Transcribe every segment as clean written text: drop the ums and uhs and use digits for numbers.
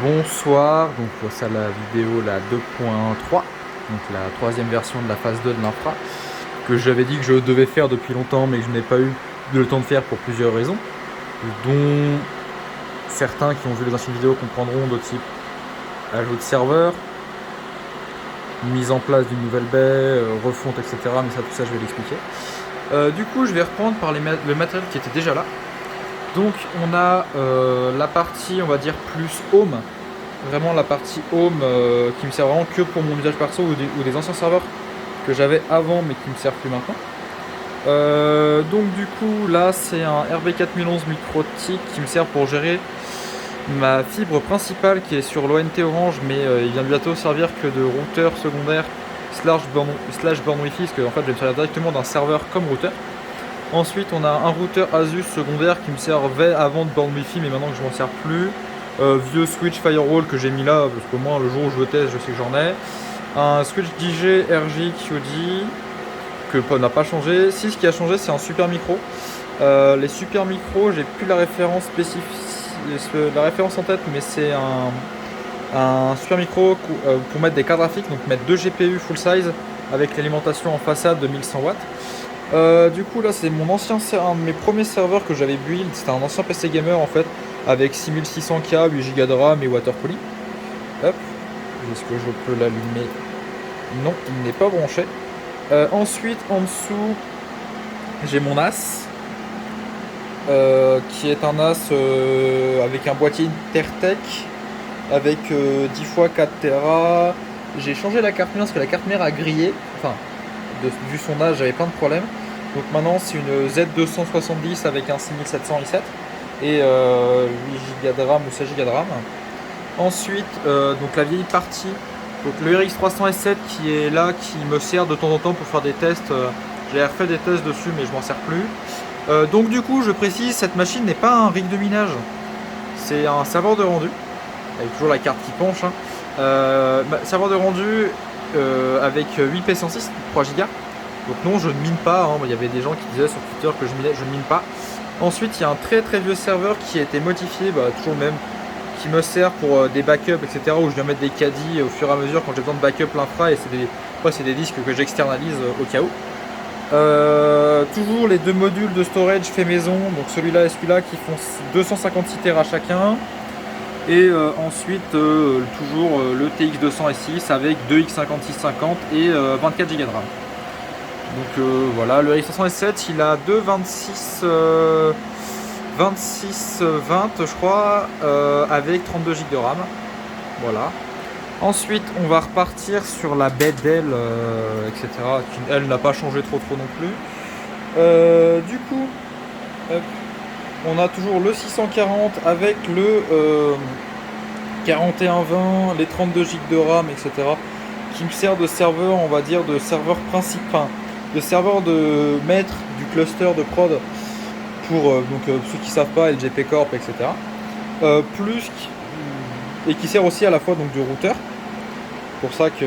Bonsoir, donc voici la vidéo la 2.3, donc la troisième version de la phase 2 de l'infra, que j'avais dit que je devais faire depuis longtemps mais que je n'ai pas eu le temps de faire pour plusieurs raisons, dont certains qui ont vu les anciennes vidéos comprendront, de type ajout de serveur, mise en place d'une nouvelle baie, refonte, etc. Mais ça, tout ça je vais l'expliquer. Du coup je vais reprendre par le matériel qui était déjà là. Donc on a la partie, on va dire, plus home, vraiment la partie home qui me sert vraiment que pour mon usage perso ou des anciens serveurs que j'avais avant mais qui me servent plus maintenant. Donc du coup là c'est un RB4011 MikroTik qui me sert pour gérer ma fibre principale qui est sur l'ONT Orange, mais il vient bientôt servir que de routeur secondaire slash borne Wi-Fi, parce que en fait je vais me servir directement d'un serveur comme routeur. Ensuite on a un routeur Asus secondaire qui me servait avant de borne Wi-Fi, mais maintenant que je m'en sers plus. Vieux switch firewall que j'ai mis là parce qu'au moins le jour où je le teste je sais que j'en ai. Un switch DJ RJ QD que n'a pas changé. Si, ce qui a changé c'est un super micro. Les super micros, j'ai plus la référence spécifique, la référence en tête, mais c'est un super micro pour mettre des cartes graphiques, donc mettre 2 GPU full size avec l'alimentation en façade de 1100 watts. Du coup là c'est un de mes premiers serveurs que j'avais build, c'était un ancien PC gamer en fait, avec 6600K, 8Go de RAM et water cooling. Hop, est-ce que je peux l'allumer? Non, il n'est pas branché. Ensuite en dessous j'ai mon NAS, qui est un NAS avec un boîtier Intertech avec 10 x 4 Tera. J'ai changé la carte mère parce que la carte mère a grillé, enfin vu son âge j'avais plein de problèmes. Donc maintenant c'est une Z270 avec un 6700 i7 et 8 Go de RAM ou 16 Go de RAM. Ensuite donc la vieille partie, donc le RX 300 S7 qui est là, qui me sert de temps en temps pour faire des tests. J'ai refait des tests dessus mais je m'en sers plus. Donc du coup je précise, cette machine n'est pas un rig de minage, c'est un serveur de rendu avec toujours la carte qui penche, hein. Serveur de rendu avec 8 P106 3 Go. Donc non, je ne mine pas, hein. Il y avait des gens qui disaient sur Twitter que je ne mine pas. Ensuite il y a un très très vieux serveur qui a été modifié, toujours le même, qui me sert pour des backups, etc. où je viens mettre des caddies au fur et à mesure quand j'ai besoin de backup l'infra, et c'est des disques que j'externalise au cas où. Toujours les deux modules de storage fait maison, donc celui-là et celui-là, qui font 256 Tera chacun. Et ensuite toujours le TX200 avec 2 X5650 et 24 Go de RAM. Donc voilà, le RX 300 S7 il a 2 26 20 je crois, avec 32 Go de RAM. Voilà. Ensuite on va repartir sur la baie d'aile, etc. qui elle n'a pas changé trop non plus. Du coup hop, on a toujours le 640 avec le 4120, les 32 Go de RAM, etc. qui me sert de serveur, on va dire, de serveur principal, de serveur de maître du cluster de prod pour ceux qui savent pas, LGP Corp, etc. Et qui sert aussi à la fois donc du routeur. Pour ça que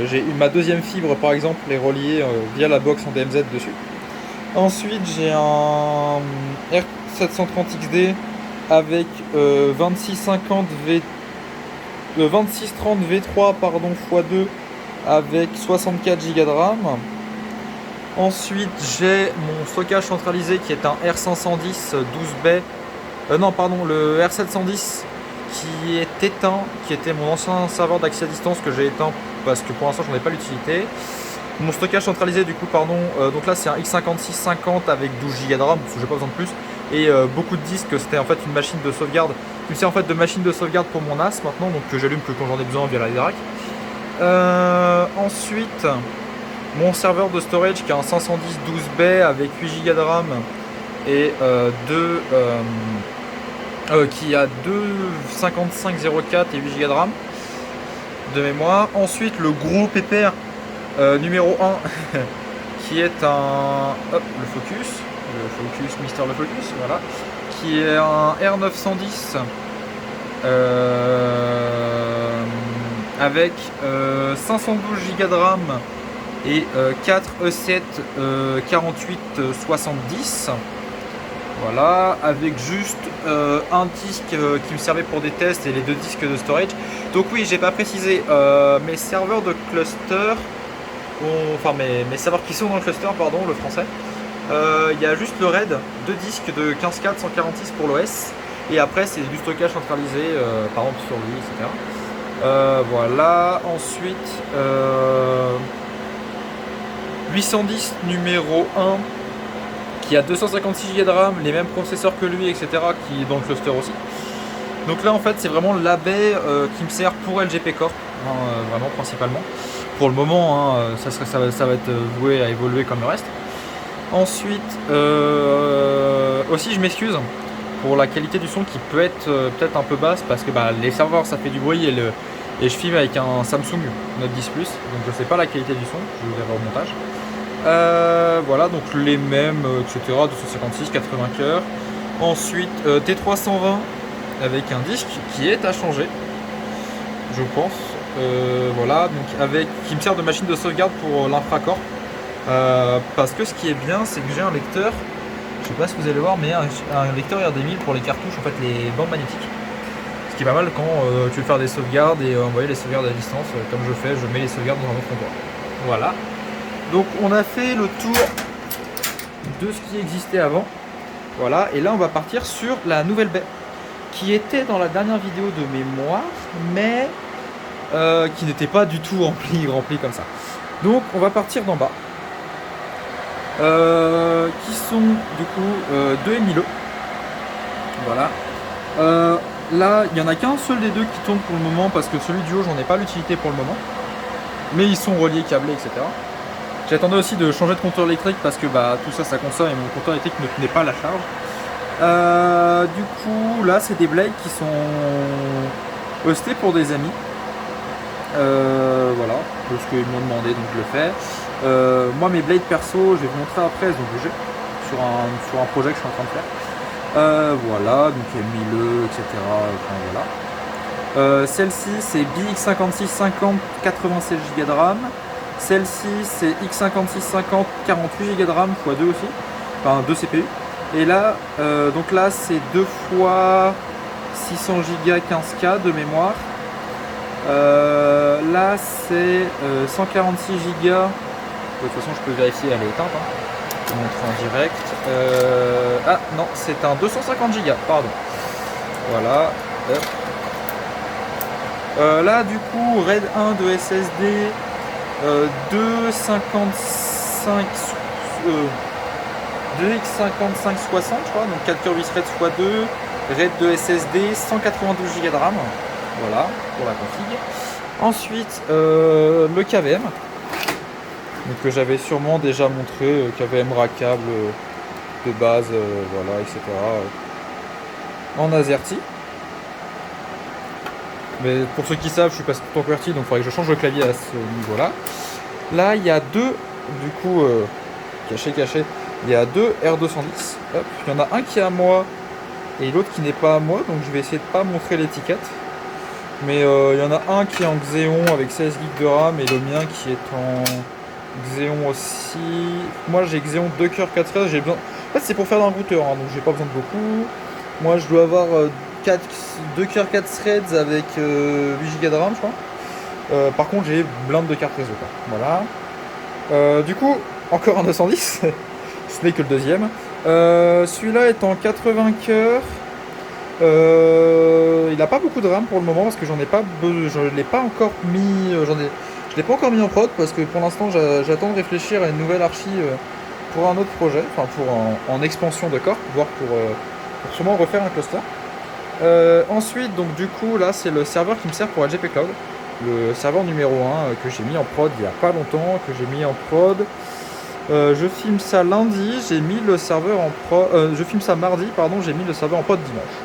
j'ai ma deuxième fibre par exemple est reliée via la box en DMZ dessus. Ensuite j'ai un R730XD avec 2630 V3 pardon x2 avec 64 Go de RAM. Ensuite j'ai mon stockage centralisé qui est un R510 12B, le R710 qui est éteint, qui était mon ancien serveur d'accès à distance que j'ai éteint parce que pour l'instant j'en ai pas l'utilité. Mon stockage centralisé du coup donc là c'est un X5650 avec 12 Go de RAM parce que j'ai pas besoin de plus, et beaucoup de disques. C'était en fait une machine de sauvegarde qui me sert en fait de machine de sauvegarde pour mon NAS maintenant, donc que j'allume que quand j'en ai besoin via la Dirac. Ensuite mon serveur de storage qui a un 510 12B avec 8 Go de RAM et qui a 25504 et 8 Go de RAM de mémoire. Ensuite le gros pépère numéro 1 qui est le Focus, Mister le Focus, voilà, qui est un R910 avec 512 Go de RAM et 4 E7 48 70. Voilà, avec juste un disque qui me servait pour des tests et les 2 disques de storage. Donc oui, j'ai pas précisé, mes serveurs de cluster, enfin mes serveurs qui sont dans le cluster, pardon, le français, il y a juste le RAID, 2 disques de 15K 146 pour l'OS, et après c'est du stockage centralisé, par exemple sur lui, etc. Voilà, ensuite 810 numéro 1 qui a 256 Go de RAM, les mêmes processeurs que lui, etc., qui est dans le cluster aussi. Donc là en fait c'est vraiment la baie qui me sert pour LGP Corp, hein, vraiment principalement. Pour le moment, hein, ça va être voué à évoluer comme le reste. Ensuite, aussi je m'excuse pour la qualité du son qui peut être peut-être un peu basse parce que les serveurs ça fait du bruit et je filme avec un Samsung Note 10 Plus, donc je sais pas la qualité du son, je vais voir au montage. Voilà, donc les mêmes, etc. 256, 80 cœurs. Ensuite, T320 avec un disque qui est à changer, je pense. Voilà, donc qui me sert de machine de sauvegarde pour l'infracorp. Parce que ce qui est bien, c'est que j'ai un lecteur, je sais pas si vous allez voir, mais un lecteur RD1000 pour les cartouches, en fait, les bandes magnétiques. Ce qui est pas mal quand tu veux faire des sauvegardes et envoyer les sauvegardes à distance, comme je fais, je mets les sauvegardes dans un autre endroit. Voilà. Donc on a fait le tour de ce qui existait avant. Voilà, et là on va partir sur la nouvelle baie qui était dans la dernière vidéo de mémoire, mais qui n'était pas du tout remplie comme ça. Donc on va partir d'en bas. Qui sont du coup 2 MILE. Voilà. Là, il n'y en a qu'un seul des deux qui tourne pour le moment parce que celui du haut, j'en ai pas l'utilité pour le moment. Mais ils sont reliés, câblés, etc. J'attendais aussi de changer de compteur électrique parce que tout ça, ça consomme et mon compteur électrique ne tenait pas la charge. Du coup, là, c'est des blades qui sont hostés pour des amis. Voilà, parce qu'ils m'ont demandé, donc je le fais. Moi, mes blades perso, je vais vous montrer après, elles ont bougé sur un projet que je suis en train de faire. Voilà, donc il y a 1000, etc. Enfin, voilà. Celle-ci, c'est BX5650, 96 Go de RAM. Celle-ci, c'est X5650, 48 Go de RAM, x2 aussi, enfin 2 CPU. Et là, donc là, c'est 2 fois 600 Go 15K de mémoire. Là, c'est 146 Go. De toute façon, je peux vérifier, elle est éteinte. Je vous montre en direct. Ah non, c'est un 250 Go, pardon. Voilà. Là, du coup, RAID 1 de SSD. 2,55 2x5560 je crois, donc 4 cœurs 8 threads x2, RAID de SSD, 192 Go de RAM, voilà pour la config. Ensuite le KVM, donc, que j'avais sûrement déjà montré, KVM rackable de base, voilà, etc. En AZERTY. Mais pour ceux qui savent, je suis passé tout en QWERTY, donc il faudrait que je change le clavier à ce niveau-là. Là, il y a deux, du coup, caché, il y a deux R210. Hop, il y en a un qui est à moi et l'autre qui n'est pas à moi, donc je vais essayer de pas montrer l'étiquette. Mais il y en a un qui est en Xeon avec 16 Go de RAM et le mien qui est en Xeon aussi. Moi, j'ai Xeon 2 cœurs 4 threads. J'ai besoin. En fait, c'est pour faire un routeur, hein, donc j'ai pas besoin de beaucoup. Moi, je dois avoir 2 cœurs 4 threads avec 8 Go de RAM, je crois. Par contre, j'ai blinde de cartes réseau, quoi. Voilà. Du coup, encore un 210. Ce n'est que le deuxième. Celui-là est en 80 cœurs. Il n'a pas beaucoup de RAM pour le moment parce que je l'ai pas encore mis. Je l'ai pas encore mis en prod parce que pour l'instant, j'attends de réfléchir à une nouvelle archi pour un autre projet, enfin en expansion de corps, voire pour sûrement refaire un cluster. Ensuite, donc du coup, là, c'est le serveur qui me sert pour LGP Cloud. Le serveur numéro 1 que j'ai mis en prod il n'y a pas longtemps, que j'ai mis en prod. Je filme ça lundi, j'ai mis le serveur en prod. Je filme ça mardi, pardon, j'ai mis le serveur en prod dimanche.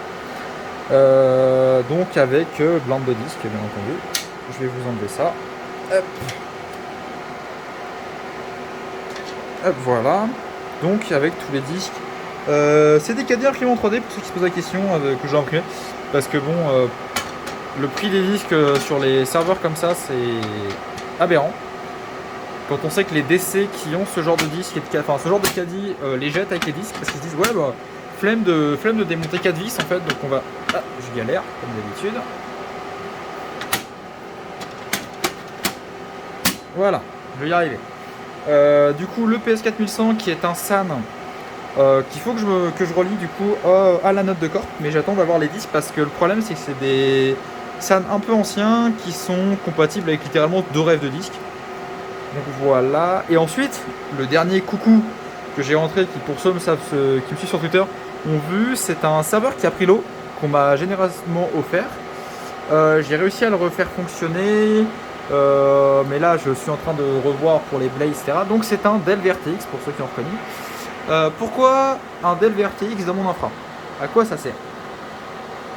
Donc avec blinde de disque, bien entendu. Je vais vous enlever ça. Hop. Hop, voilà. Donc avec tous les disques. C'est des caddies imprimés en 3D pour ceux qui se posent la question que j'ai imprimé. Parce que bon, le prix des disques sur les serveurs comme ça, c'est aberrant. Quand on sait que les DC qui ont ce genre de disque, enfin ce genre de caddie, les jettent avec les disques parce qu'ils se disent ouais flemme de démonter 4 vis en fait, donc on va... Ah, je galère comme d'habitude. Voilà, je vais y arriver. Du coup, le PS4100 qui est un SAN qu'il faut que je relie du coup à la note de corps, mais j'attends d'avoir les disques parce que le problème c'est que c'est des SAN un peu anciens qui sont compatibles avec littéralement 2 rêves de disques. Donc voilà, et ensuite le dernier coucou que j'ai rentré, qui pour ceux qui me suivent sur Twitter ont vu, c'est un serveur qui a pris l'eau, qu'on m'a généreusement offert. J'ai réussi à le refaire fonctionner, mais là je suis en train de revoir pour les blades, etc. Donc c'est un Dell VRTX pour ceux qui ont reconnu. Pourquoi un Dell VRTX dans mon infra? À quoi ça sert?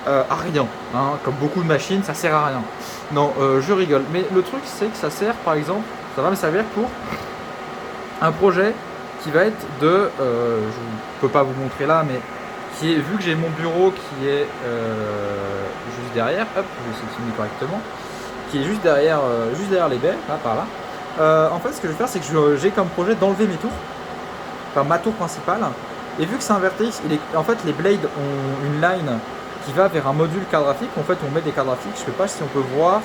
À rien, hein, comme beaucoup de machines, ça sert à rien. Non, je rigole, mais le truc c'est que ça sert, par exemple, ça va me servir pour un projet qui va être de, je ne peux pas vous montrer là, mais qui est, vu que j'ai mon bureau qui est juste derrière, hop, je vais essayer de filmer correctement, qui est juste derrière les baies, là, par là. En fait, ce que je vais faire, c'est que j'ai comme projet d'enlever mes tours, enfin ma tour principale, et vu que c'est un VRTX, en fait, les blades ont une line qui va vers un module carte graphique. En fait, on met des cartes graphiques, je ne sais pas si on peut voir,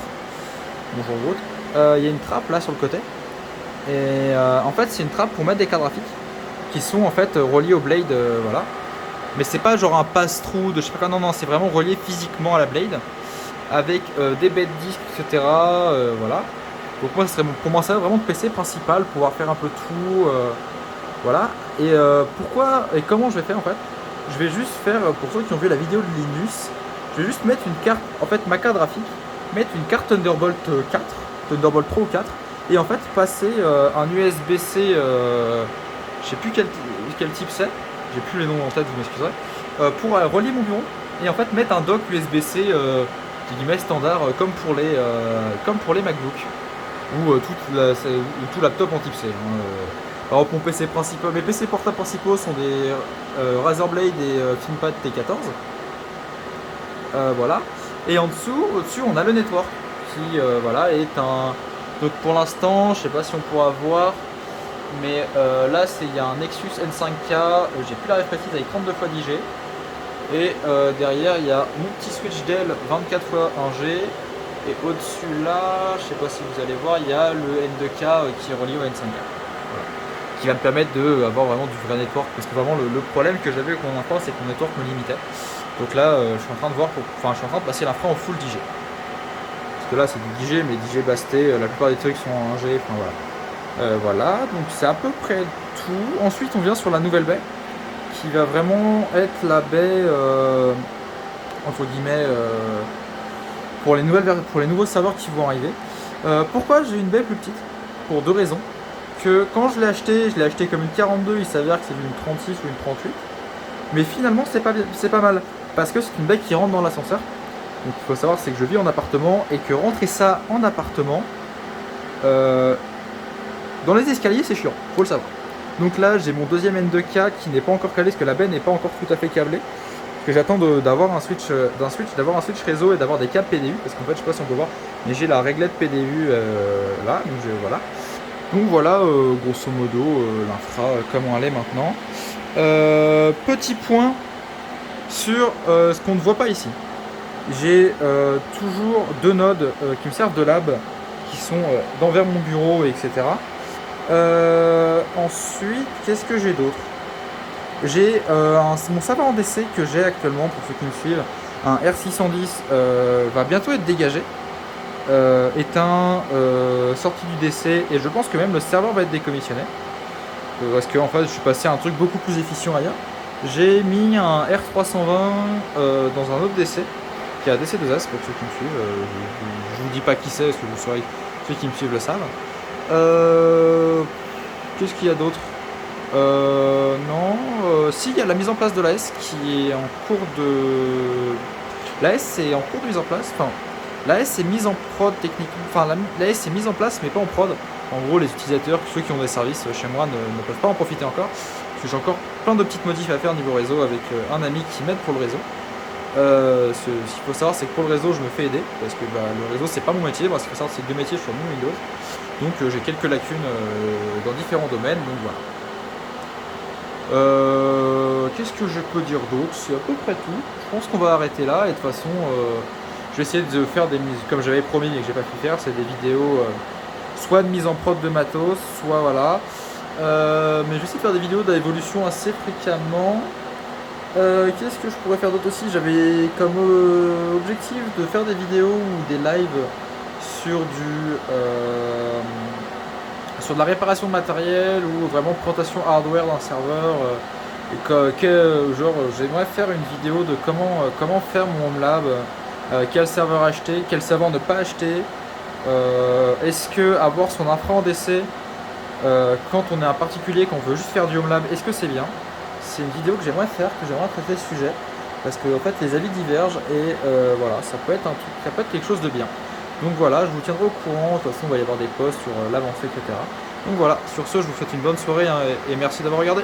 bonjour Wout, il y a une trappe là sur le côté. Et en fait c'est une trappe pour mettre des cartes graphiques qui sont en fait reliées au blade, voilà. Mais c'est pas genre un pass-through de je sais pas quoi, non, c'est vraiment relié physiquement à la blade avec des bêtes disques, etc. Voilà. Donc moi, ça serait pour moi ça vraiment de PC principal, pouvoir faire un peu tout, voilà. Et pourquoi et comment je vais faire en fait? Je vais juste faire, pour ceux qui ont vu la vidéo de Linus, je vais juste mettre une carte, en fait ma carte graphique, mettre une carte Thunderbolt 4, Thunderbolt 3 ou 4, et en fait passer un USB-C, je sais plus quel type c'est, j'ai plus les noms en tête, vous m'excuserez, pour relier mon bureau, et en fait mettre un dock USB-C standard comme pour les MacBook ou tout laptop en type C. Alors mon PC principal, mes PC portables principaux sont des Razer Blade et ThinkPad T14. Voilà. Et au-dessus, on a le network qui voilà, est un. Donc pour l'instant, je sais pas si on pourra voir, mais là il y a un Nexus N5K, j'ai plus la ref précise, avec 32 x 10G. Et derrière il y a mon petit switch Dell 24 x 1G. Et au-dessus là, je sais pas si vous allez voir, il y a le N2K qui est relié au N5K. Voilà. Qui va me permettre d'avoir vraiment du vrai network. Parce que vraiment le problème que j'avais avec mon infra, c'est que mon network me limitait. Donc là je suis en train de voir, je suis en train de passer l'infra en full 10G. Parce que là c'est du 10G, mais 10G basté, la plupart des trucs sont en 1G, enfin voilà. Voilà, donc c'est à peu près tout. Ensuite on vient sur la nouvelle baie, qui va vraiment être la baie, entre guillemets, pour les nouveaux serveurs qui vont arriver. Pourquoi j'ai une baie plus petite? Pour 2 raisons. Que quand je l'ai acheté comme une 42, il s'avère que c'est une 36 ou une 38. Mais finalement c'est pas mal. Parce que c'est une baie qui rentre dans l'ascenseur. Donc il faut savoir, c'est que je vis en appartement et que rentrer ça en appartement, dans les escaliers c'est chiant, faut le savoir. Donc là j'ai mon deuxième N2K qui n'est pas encore calé, parce que la baie n'est pas encore tout à fait câblée. Parce que j'attends d'avoir un switch réseau et d'avoir des câbles PDU, parce qu'en fait je sais pas si on peut voir, mais j'ai la réglette PDU là, donc voilà. Donc voilà, grosso modo l'infra comment elle est maintenant. Petit point sur ce qu'on ne voit pas ici. J'ai toujours 2 nodes qui me servent de lab, qui sont vers mon bureau, etc. Ensuite, qu'est-ce que j'ai d'autre? J'ai mon serveur en DC que j'ai actuellement, pour ceux qui me suivent, un R610 va bientôt être dégagé, sorti du DC, et je pense que même le serveur va être décommissionné. Parce que en fait, je suis passé à un truc beaucoup plus efficient ailleurs. J'ai mis un R320 dans un autre DC, qui est un DC2S pour ceux qui me suivent. Je vous dis pas qui c'est, parce que vous saurez, ceux qui me suivent le savent. Qu'est-ce qu'il y a d'autre? Non. Si, il y a la mise en place de l'AS qui est en cours de. L'AS est en cours de mise en place. Enfin, l'AS est mise en prod techniquement. Enfin, l'AS est mise en place, mais pas en prod. En gros, les utilisateurs, ceux qui ont des services chez moi, ne peuvent pas en profiter encore. Parce que j'ai encore plein de petites modifs à faire niveau réseau avec un ami qui m'aide pour le réseau. Ce qu'il faut savoir, c'est que pour le réseau, je me fais aider. Parce que le réseau, c'est pas mon métier. Parce qu'il faut savoir, c'est 2 métiers sur mon Windows. Donc j'ai quelques lacunes dans différents domaines. Donc voilà. qu'est-ce que je peux dire d'autre? C'est à peu près tout. Je pense qu'on va arrêter là et de toute façon, je vais essayer de faire des mises, comme j'avais promis et que j'ai pas pu faire, c'est des vidéos soit de mise en prod de matos, soit voilà. Mais je vais essayer de faire des vidéos d'évolution assez fréquemment. Qu'est-ce que je pourrais faire d'autre aussi? J'avais comme objectif de faire des vidéos ou des lives sur sur de la réparation de matériel ou vraiment présentation hardware d'un serveur. Genre, j'aimerais faire une vidéo de comment faire mon home lab, quel serveur acheter, quel serveur ne pas acheter. Est-ce que avoir son infra en DC quand on est un particulier, qu'on veut juste faire du home lab, est-ce que c'est bien? C'est une vidéo que j'aimerais faire, que j'aimerais traiter ce sujet, parce que en fait les avis divergent et voilà, ça peut être un truc, ça peut être quelque chose de bien. Donc voilà, je vous tiendrai au courant. De toute façon, il va y avoir des posts sur l'avancée, etc. Donc voilà, sur ce, je vous souhaite une bonne soirée hein, et merci d'avoir regardé.